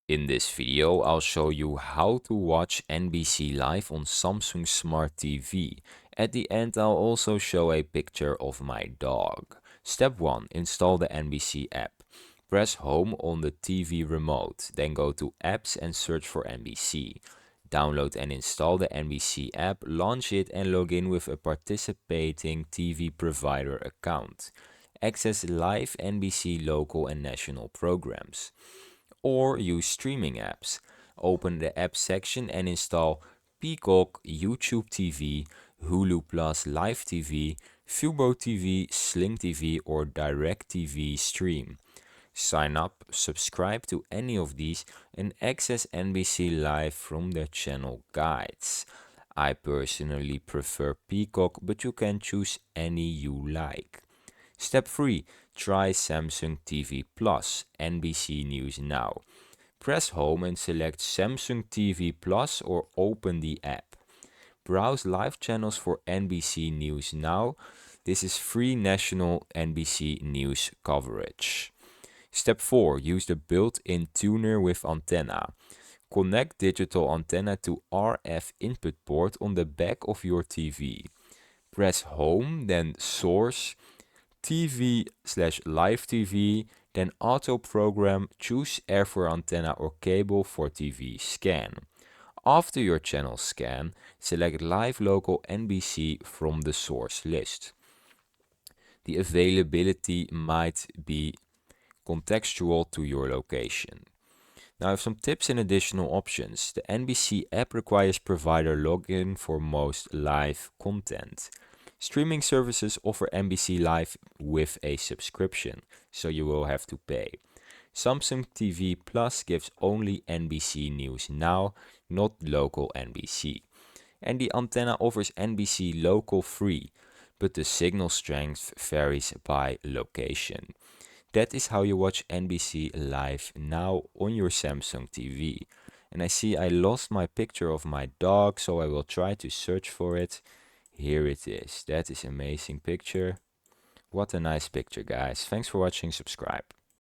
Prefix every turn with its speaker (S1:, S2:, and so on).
S1: In this video, I'll show you how to watch NBC Live on Samsung Smart TV. At the end, I'll also show a picture of my dog. Step 1. Install the NBC app. Press home on the TV remote, then go to apps and search for NBC. Download and install the NBC app, launch it and log in with a participating TV provider account. Access live NBC local and national programs. Or use streaming apps. Open the app section and install Peacock, YouTube TV, Hulu Plus Live TV, FuboTV, Sling TV, or DirecTV Stream. Sign up, subscribe to any of these, and access NBC Live from the channel guides. I personally prefer Peacock, but you can choose any you like. Step 3. Try Samsung TV Plus, NBC News Now. Press home and select Samsung TV Plus or open the app. Browse live channels for NBC News Now. This is free national NBC News coverage. Step 4. Use the built-in tuner with antenna. Connect digital antenna to RF input port on the back of your TV. Press home, then source, TV/live TV, then auto program, choose air for antenna or cable for TV scan. After your channel scan, select live local NBC from the source list. The availability might be contextual to your location. Now I have some tips and additional options. The NBC app requires provider login for most live content. Streaming services offer NBC Live with a subscription, so you will have to pay. Samsung TV Plus gives only NBC News Now, not local NBC. And the antenna offers NBC local free, but the signal strength varies by location. That is how you watch NBC Live now on your Samsung TV. And I see I lost my picture of my dog, so I will try to search for it. Here it is. That is an amazing picture. What a nice picture, guys. Thanks for watching. Subscribe.